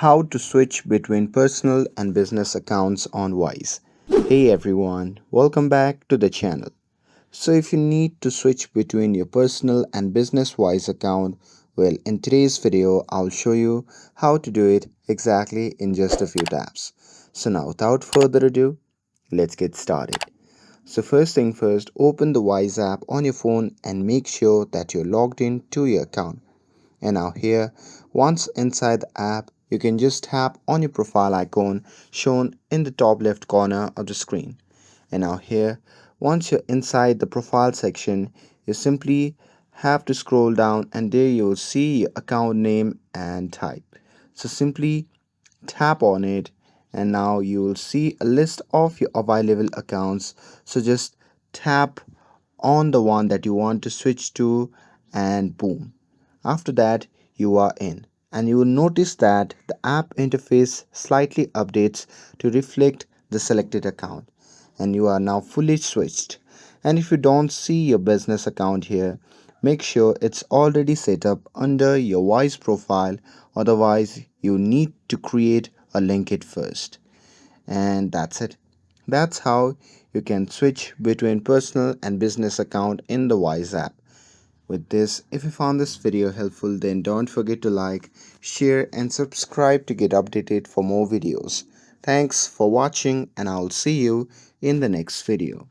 How to switch between personal and business accounts on Wise. Hey everyone, welcome back to the channel. So if you need to switch between your personal and business Wise account, well, in today's video I'll show you how to do it exactly in just a few taps. So now without further ado, let's get started. So first thing first, open the Wise app on your phone and make sure that you're logged in to your account. And now here, once inside the app, you can just tap on your profile icon shown in the top left corner of the screen. And now here, once you're inside the profile section, you simply have to scroll down and there you'll see your account name and type. So simply tap on it and now you will see a list of your available accounts. So just tap on the one that you want to switch to and boom. After that, you are in, and you will notice that the app interface slightly updates to reflect the selected account, and you are now fully switched. And if you don't see your business account here, make sure it's already set up under your Wise profile, otherwise, you need to create a link it first. And that's it. That's how you can switch between personal and business account in the Wise app. With this, if you found this video helpful, then don't forget to like, share, and subscribe to get updated for more videos. Thanks for watching, and I'll see you in the next video.